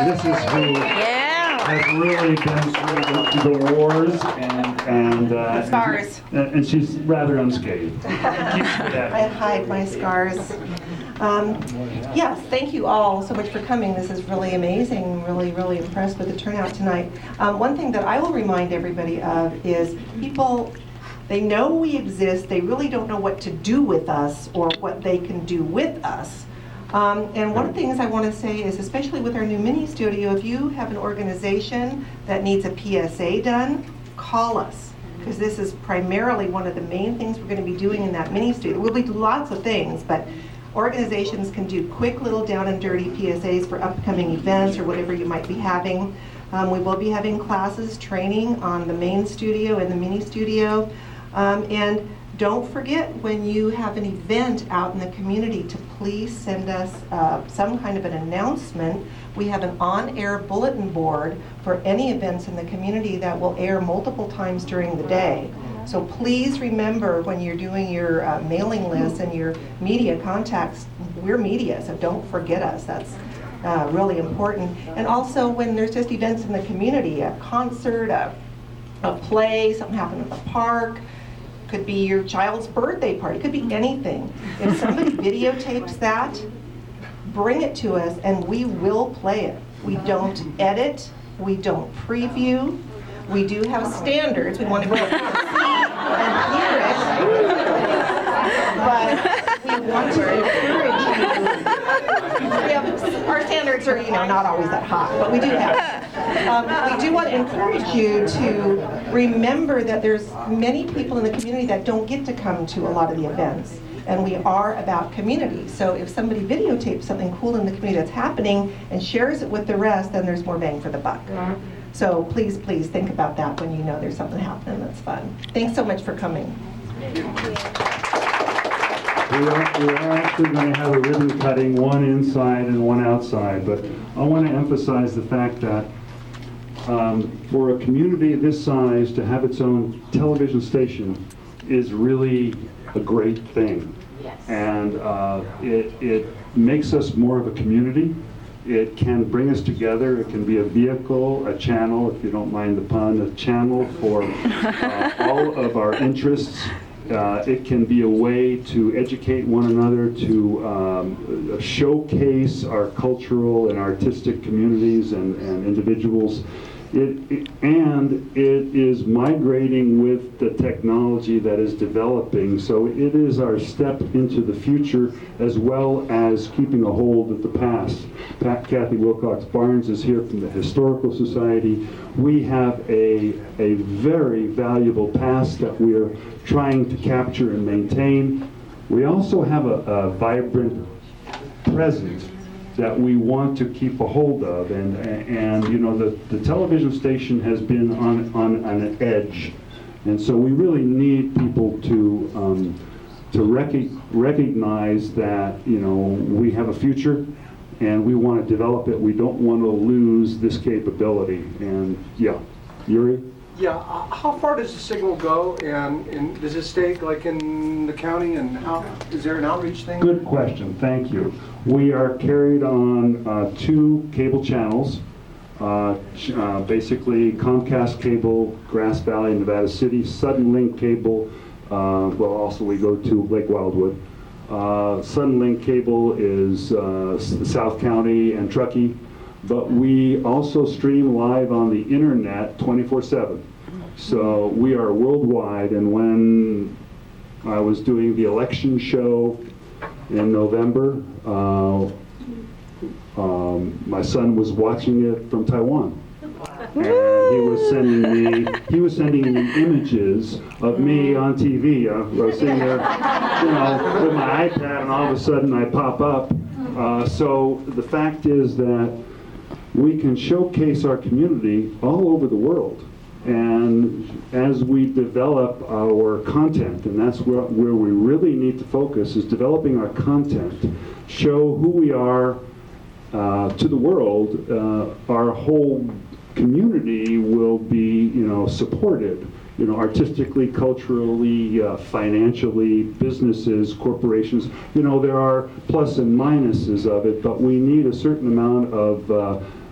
This is who has really been through the wars and Scars. and she's rather unscathed. I hide my scars. Yes, thank you all so much for coming. This is really amazing. Really, really impressed with the turnout tonight. One thing that I will remind everybody of is people, they know we exist, they really don't know what to do with us or what they can do with us. And one of the things I want to say is, especially with our new mini studio, if you have an organization that needs a PSA done, call us. Because this is primarily one of the main things we're going to be doing in that mini studio. We'll be doing lots of things, but organizations can do quick little down and dirty PSAs for upcoming events or whatever you might be having. We will be having classes, training on the main studio and the mini studio. And don't forget, when you have an event out in the community, to please send us some kind of an announcement. We have an on-air bulletin board for any events in the community that will air multiple times during the day. So please remember, when you're doing your mailing list and your media contacts, we're media, so don't forget us. That's really important. And also, when there's just events in the community, a concert, a play, something happened at the park, could be your child's birthday party, could be anything. If somebody videotapes that, bring it to us and we will play it. We don't edit, we don't preview. We do have standards. We want to be able to see and hear it, but we want to encourage you. Our standards are, not always that high, but we do have. We do want to encourage you to remember that there's many people in the community that don't get to come to a lot of the events. And we are about community. So if somebody videotapes something cool in the community that's happening and shares it with the rest, then there's more bang for the buck. So please, please think about that when you know there's something happening that's fun. Thanks so much for coming. We are actually going to have a ribbon cutting, one inside and one outside, but I want to emphasize the fact that for a community this size to have its own television station is really a great thing. Yes. And it makes us more of a community. It can bring us together. It can be a vehicle, a channel, if you don't mind the pun, a channel for all of our interests. It can be a way to educate one another, to showcase our cultural and artistic communities and individuals. And it is migrating with the technology that is developing, so it is our step into the future as well as keeping a hold of the past. Kathy Wilcox Barnes is here from the Historical Society. We have a very valuable past that we are trying to capture and maintain. We also have a vibrant present that we want to keep a hold of, and the television station has been on an edge, and so we really need people to recognize that we have a future and we want to develop it. We don't want to lose this capability. And yeah, Yuri? Yeah, how far does the signal go, and does it stay like in the county, and how is there an outreach thing? Good question, thank you. We are carried on 2 cable channels, basically Comcast Cable, Grass Valley, Nevada City, Sudden Link Cable, also we go to Lake Wildwood. Sudden Link Cable is South County and Truckee. But we also stream live on the internet 24/7. So we are worldwide, and when I was doing the election show in November, my son was watching it from Taiwan. And he was sending me images of me on TV. I was sitting there, with my iPad, and all of a sudden I pop up. So the fact is that we can showcase our community all over the world. And as we develop our content, and that's where we really need to focus, is developing our content, show who we are to the world, our whole community will be, supported, artistically, culturally, financially, businesses, corporations. There are plus and minuses of it, but we need a certain amount of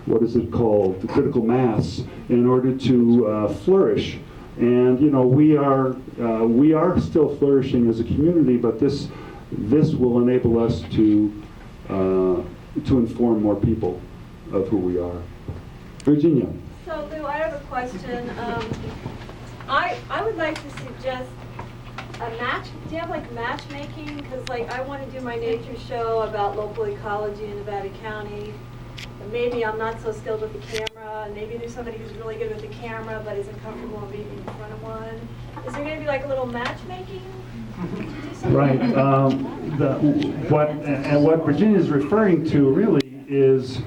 what is it called, the critical mass, in order to flourish. And you know, we are still flourishing as a community, but this will enable us to inform more people of who we are. Virginia. So Lou, I have a question. I would like to suggest a match. Do you have like matchmaking? Because like I want to do my nature show about local ecology in Nevada County. And maybe I'm not so skilled with the camera, and maybe there's somebody who's really good with the camera but isn't comfortable being in front of one. Is there going to be like a little matchmaking? Right. What Virginia is referring to really is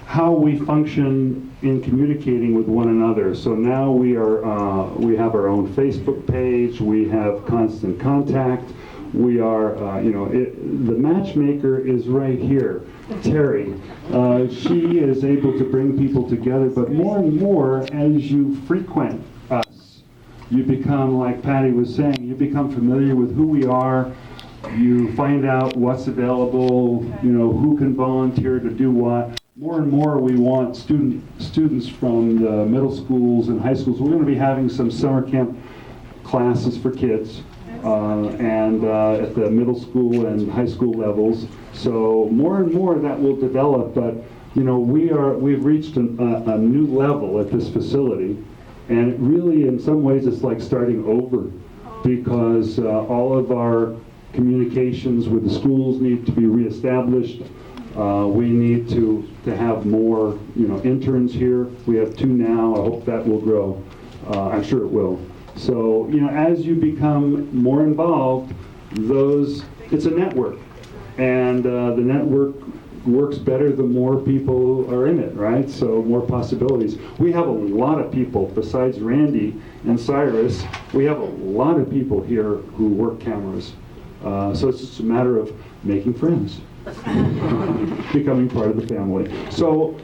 how we function in communicating with one another. So now we have our own Facebook page. We have constant contact. We are, the matchmaker is right here, Terri. She is able to bring people together, but more and more as you frequent us, you become, like Patty was saying, you become familiar with who we are. You find out what's available, who can volunteer to do what. More and more we want students from the middle schools and high schools. We're going to be having some summer camp classes for kids. And at the middle school and high school levels. So more and more that will develop, but we've reached a new level at this facility, and it really in some ways it's like starting over, because all of our communications with the schools need to be reestablished. We need to have more interns here. We have 2 now. I hope that will grow. I'm sure it will. So, as you become more involved, it's a network. And the network works better the more people are in it, right? So more possibilities. We have a lot of people, besides Randy and Cyrus, we have a lot of people here who work cameras. So it's just a matter of making friends, becoming part of the family. So